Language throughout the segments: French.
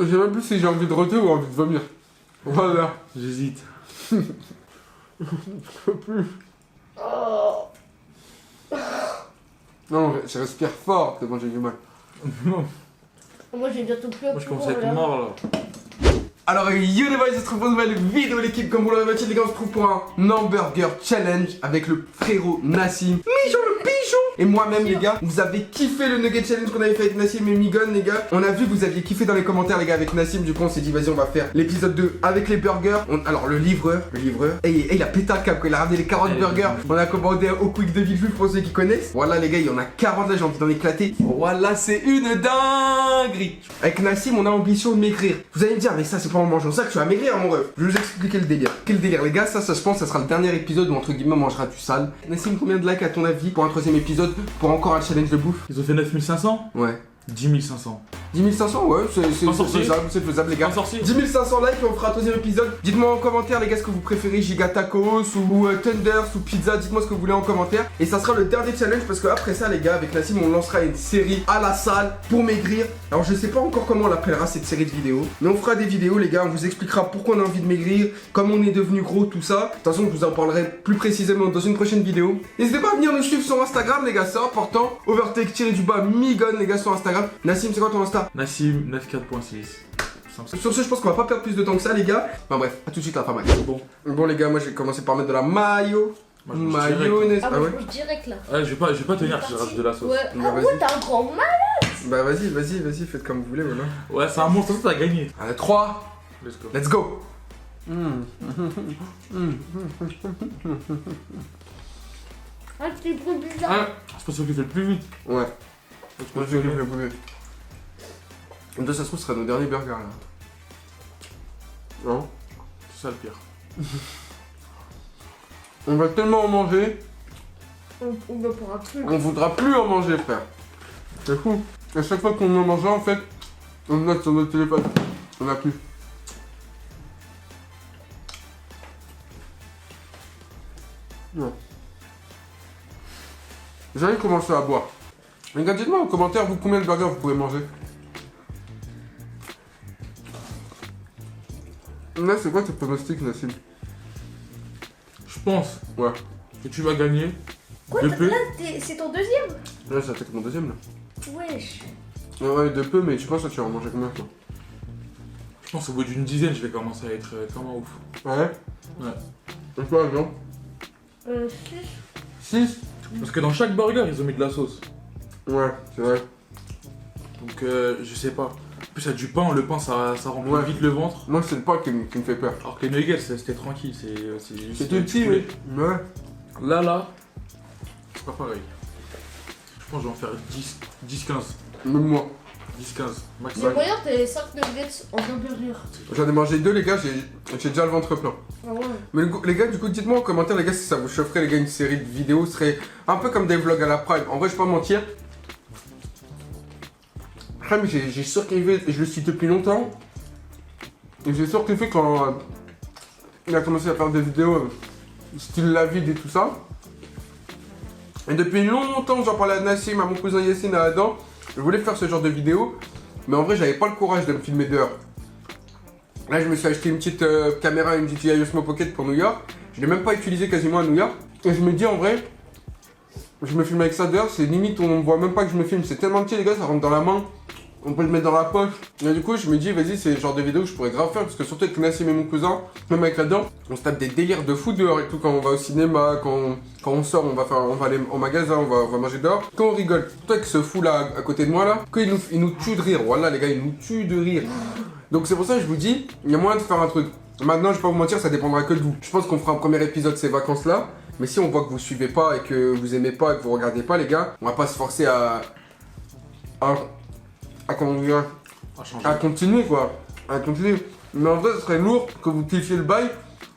Je sais même plus si j'ai envie de roter ou envie de vomir. Voilà. J'hésite. Je peux plus. Non, je respire fort tellement j'ai du mal. Non. Moi j'ai bientôt plus à Moi je commence à être mort là. Alors yo les boys, on se retrouve pour une nouvelle vidéo l'équipe. Comme vous l'avez dit les gars, on se trouve pour un hamburger challenge avec le frérot Nassim, Michon le pichon. Et moi-même les gars, vous avez kiffé le nugget challenge qu'on avait fait avec Nassim et Migon les gars. On a vu que vous aviez kiffé dans les commentaires les gars avec Nassim. Du coup on s'est dit vas-y on va faire l'épisode 2 avec les burgers. Alors le livreur, et il a pété un câble quand il a ramené les 40 burgers. On a commandé au Quick de Villejuif pour ceux qui connaissent. Voilà les gars, il y en a 40 là, j'ai envie d'en éclater. Voilà, c'est une dinguerie. Avec Nassim on a ambition de maigrir. Vous allez me dire mais ça c'est pas en mangeant ça que tu vas maigrir mon ref. Je vais vous expliquer le délire. Quel délire les gars, ça je pense ça sera le dernier épisode où entre guillemets on mangera du sale. Nassim, combien de likes à ton avis pour un troisième épisode, pour encore un challenge de bouffe? Ils ont fait 9500. Ouais. 10 500. 10 500, ouais, c'est faisable les gars. Un sorcier. 10 500 likes et on fera un troisième épisode. Dites-moi en commentaire les gars ce que vous préférez, Giga Tacos ou Thunders ou Pizza, dites-moi ce que vous voulez en commentaire. Et ça sera le dernier challenge parce que après ça les gars, avec Nassim on lancera une série à la salle pour maigrir. Alors je sais pas encore comment on l'appellera cette série de vidéos, mais on fera des vidéos les gars, on vous expliquera pourquoi on a envie de maigrir, comment on est devenu gros, tout ça. De toute façon je vous en parlerai plus précisément dans une prochaine vidéo. N'hésitez pas à venir nous suivre sur Instagram les gars, c'est important. Overtake-Migon les gars sur Instagram. Nassim, c'est quoi ton Insta? Nassim 94.6. Sur ce, je pense qu'on va pas perdre plus de temps que ça, les gars. Enfin bref, à tout de suite, la fin max. Bon, les gars, moi j'ai commencé par mettre de la mayo. Moi, je mange direct. Mayonnaise. Ah, Ah moi ouais? je mange direct là. Ouais, je vais pas tenir si je rajoute de la sauce. Ouais. Bah, Ah vas-y. ouais, t'as un grand mal. Bah vas-y, faites comme vous voulez, voilà. Ouais, c'est un monstre, ça t'as gagné. Allez, 3, Let's go. let's go. Ah, c'est trop bizarre. Ah, Je pense qu'il fait le plus vite. ouais, Je moi pense je que vais le bouger. Comme ça se trouve, ce sera nos derniers burgers là. Non? c'est ça le pire. On va tellement en manger, On ne pourra plus. on voudra plus en manger, frère. C'est fou. À chaque fois qu'on en mange un, en fait, on note sur notre téléphone. On a plus. Non. J'allais commencer à boire. Les gars, dites-moi en commentaire, vous, combien de burgers vous pouvez manger? Là, c'est quoi tes pronostics, Nassim? Je pense Ouais. que tu vas gagner. Quoi, de là, peu. c'est ton deuxième? Là, j'attaque mon deuxième, là. Wesh. Ouais, de peu, mais tu penses que tu vas en manger combien, toi? Je pense au bout d'une dizaine, je vais commencer à être comme un ouf. Ouais. Ouais. Et toi, non? 6. 6? Parce que dans chaque burger, ils ont mis de la sauce. Ouais, c'est vrai. Donc je sais pas. En plus, il y a du pain, le pain ça remplit Ouais. vite le ventre. Moi, c'est le pain qui me fait peur. Alors que les nuggets, c'était tranquille, c'est juste. C'est tout du petit, poulet. oui. Ouais. Là, c'est pas pareil. Je pense que je vais en faire 10-15. Même moi. 10-15, J'ai maximum. moyen t'es 5 nuggets en un burger. J'en ai mangé 2, les gars, j'ai déjà le ventre plein. Ah ouais. Mais les gars, du coup, dites-moi en commentaire, les gars, si ça vous chaufferait, les gars, une série de vidéos, ce serait un peu comme des vlogs à la Prime. En vrai, je vais pas mentir. Prime, j'ai surkiffé, et je le suis depuis longtemps. Et j'ai surkiffé quand il a commencé à faire des vidéos style la vide et tout ça. Et depuis longtemps, j'en parlais à Nassim, à mon cousin Yassine, à Adam. Je voulais faire ce genre de vidéo, mais en vrai, j'avais pas le courage de me filmer dehors. Là, je me suis acheté une petite caméra, une petite Osmo Pocket pour New York. Je l'ai même pas utilisé quasiment à New York. Et je me dis en vrai, je me filme avec ça dehors, c'est limite, on voit même pas que je me filme. C'est tellement petit, les gars, ça rentre dans la main. On peut le mettre dans la poche. Et du coup, je me dis, vas-y, c'est le genre de vidéo que je pourrais grave faire. Parce que surtout avec Nassim et mon cousin, même avec Adam, on se tape des délires de fou dehors et tout. Quand on va au cinéma, quand on sort, on va aller au magasin, on va manger dehors. Quand on rigole, toi avec ce fou là à côté de moi là, quand il nous tue de rire. Voilà, les gars, il nous tue de rire. Donc c'est pour ça que je vous dis, il y a moyen de faire un truc. Maintenant, je vais pas vous mentir, ça dépendra que de vous. Je pense qu'on fera un premier épisode ces vacances là. Mais si on voit que vous suivez pas et que vous aimez pas et que vous regardez pas, les gars, on va pas se forcer à comment dire, à continuer quoi. À continuer. Mais en vrai, ce serait lourd que vous kiffiez le bail.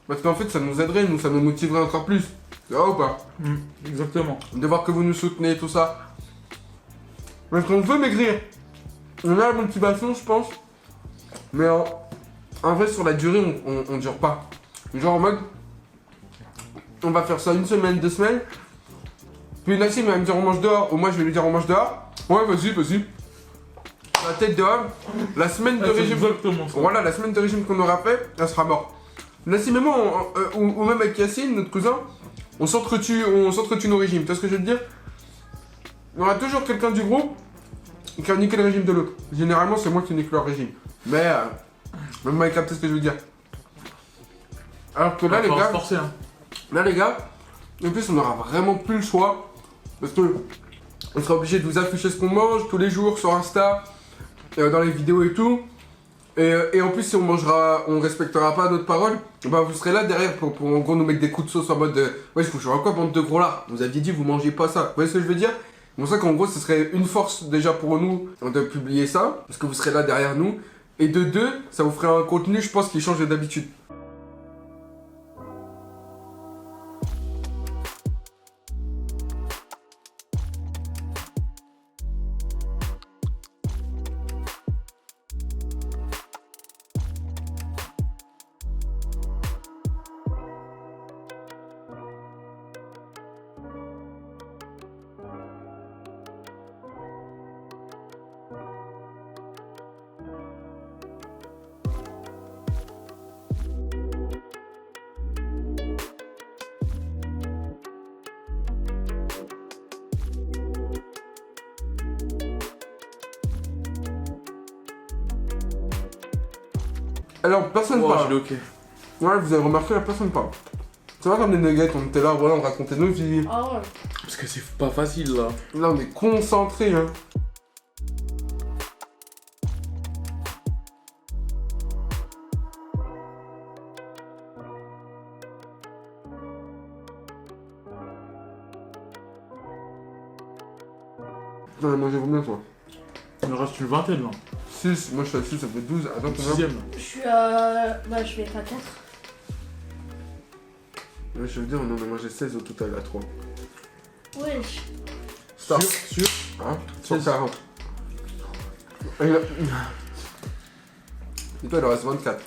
Parce qu'en fait, ça nous aiderait, ça nous motiverait encore plus. C'est vrai ou pas? Exactement. De voir que vous nous soutenez et tout ça. Parce qu'on veut maigrir. On a la motivation, je pense. Mais en vrai, sur la durée, on dure pas. Genre en mode, on va faire ça une semaine, 2 semaines. Puis Nassim va me dire on mange dehors, ou moi je vais lui dire on mange dehors. Ouais, vas-y. la tête de homme, la semaine de c'est régime. exactement ça. Voilà, la semaine de régime qu'on aura fait, elle sera morte. Nassim et moi, ou même avec Yacine, notre cousin, on s'entretue nos régimes. Tu vois ce que je veux te dire? Il y aura toujours quelqu'un du groupe qui va niquer le régime de l'autre. Généralement, c'est moi qui nique leur régime. Mais, même moi, il capte ce que je veux dire. Alors que là, les Faut gars, se forcer, hein. en plus, on aura vraiment plus le choix. Parce que on sera obligé de vous afficher ce qu'on mange tous les jours sur Insta, dans les vidéos et tout. Et en plus, si on respectera pas notre parole, bah vous serez là derrière pour en gros nous mettre des coups de sauce en mode ouais, je vous jure à quoi, bande de gros là. Vous aviez dit, vous mangez pas ça. Vous voyez ce que je veux dire? C'est pour ça qu'en gros, ce serait une force déjà pour nous de publier ça, parce que vous serez là derrière nous. Et de deux, ça vous ferait un contenu, je pense, qui change d'habitude. Alors, personne Oh, parle. je l'ai ok. Ouais, vous avez remarqué, la personne parle. C'est vrai comme des nuggets, on était là, voilà, on racontait nos vies. Ah ouais. Parce que c'est pas facile là. Là, on est concentrés, hein. Putain, j'ai mangé combien, toi? Il me reste une vingtaine là. 6, moi je suis à 6, ça fait 12. Attends, combien? Sixième. Je suis à. Bah, je vais être à 4. Ouais, je veux dire, on en a mangé 16 au total, à 3. Wesh. Stop. Sûr. Hein? 140. Et là... Et toi, il en reste 24.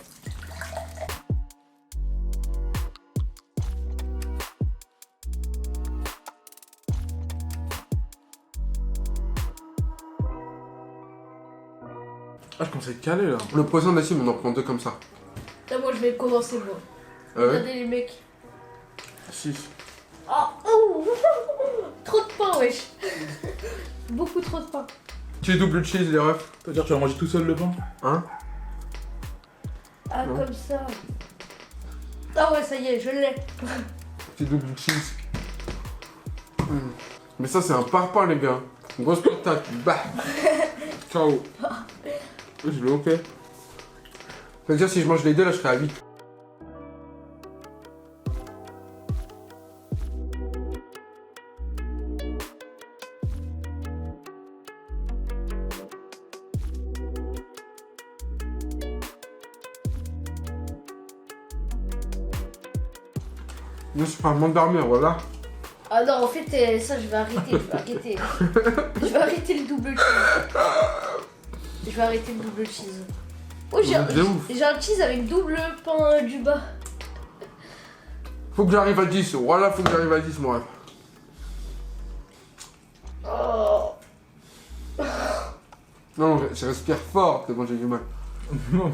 Ah, je commence à être calé là. Le poisson d'Assim, on en prend 2 comme ça. Là, moi, je vais commencer, moi. Ah ouais? Regardez les mecs. 6. Ah, oh. Trop de pain, wesh. Beaucoup trop de pain. Petit double cheese, les refs. C'est-à-dire que tu vas manger tout seul le pain? Hein? Ah, Non. comme ça. Ah ouais, ça y est, je l'ai. Petit double cheese. Mais ça, c'est un parpaing, les gars. Une grosse patate. Bah. Ciao. Je l'ai ok. C'est-à-dire, si je mange les deux, là, je serai à 8. Je suis pas un dormir, voilà. Ah non, en fait, ça, je vais arrêter. Je vais arrêter le double cheese. Je vais arrêter le double cheese. Oh, Vous êtes de ouf. j'ai un cheese avec double pain du bas. Faut que j'arrive à 10. Voilà, faut que j'arrive à 10, mon rêve. Oh. Non, je respire fort tellement j'ai du mal. Moi,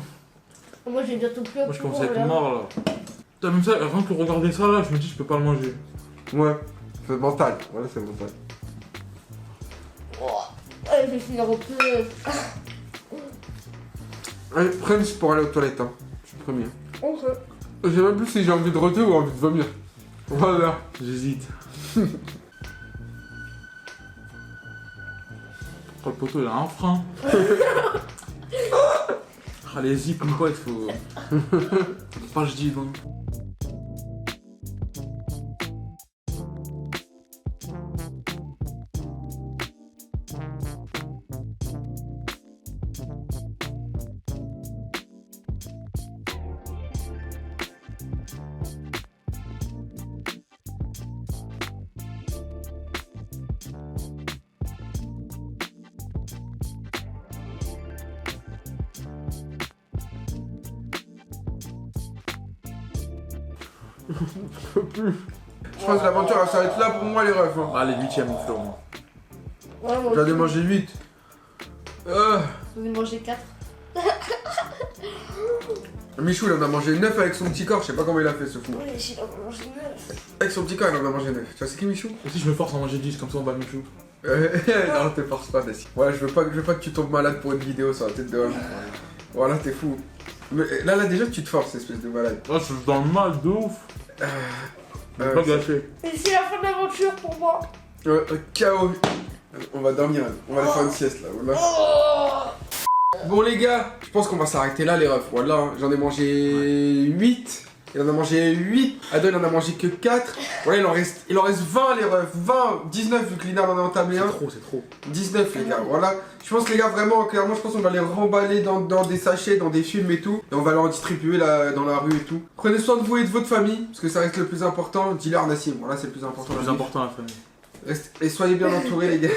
Moi, j'ai bientôt plus un je commence à poumon, être là. mort là. T'as même ça, rien que regarder ça là, je me dis je peux pas le manger. Ouais, c'est mental. Voilà, c'est mental. Oh. Allez, je vais finir au plus. Allez, Prince pour aller aux toilettes, hein. Je suis le premier. On se. Je sais même plus si j'ai envie de rôter ou envie de vomir. Voilà. J'hésite. Oh, le poteau il a un frein. Allez-y, comme quoi il faut. Pas je dis non. Je peux plus. Je pense que l'aventure elle s'arrête là pour moi les refs. Hein. Allez, 8ème au fleur. Ouais, moi J'en ai aussi. mangé 8. Vous venez de manger 4. Michou, il en a mangé 9 avec son petit corps, je sais pas comment il a fait ce fou. Oui, j'ai mangé 9. Avec son petit corps, il en a mangé 9. Tu vois, c'est qui Michou? Et si je me force à manger 10, comme ça on bat Michou. Non, te force pas, Nessie. Voilà, je veux pas que tu tombes malade pour une vidéo sur la tête de Homme. Voilà, t'es fou. Mais là, déjà, tu te forces, espèce de malade. Là, je suis dans le mal de ouf. Je vais pas gâcher. Et c'est la fin de l'aventure pour moi. KO. On va dormir, on va aller faire une sieste là. Voilà. Oh. Bon les gars, je pense qu'on va s'arrêter là les refs. Voilà, hein, j'en ai mangé 8. Il en a mangé 8. Ado il en a mangé que 4. Voilà, il en reste 20 les refs. 20, 19 vu que Lina en a entamé un. C'est trop. 19 les gars, voilà. Je pense les gars vraiment, clairement, je pense qu'on va les remballer dans des sachets, dans des films et tout. Et on va leur distribuer là, dans la rue et tout. Prenez soin de vous et de votre famille, parce que ça reste le plus important. Dis-leur Nassim, voilà c'est le plus important. C'est le plus important la famille. Et soyez bien entourés les gars.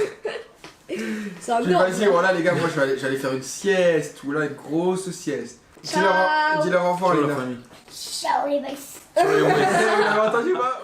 C'est un Puis vas-y, voilà les gars, moi j'allais faire une sieste, ou là une grosse sieste. Ciao. Dis leur au revoir Ciao les la gars. famille. Ciao les mecs. Vous avez entendu pas?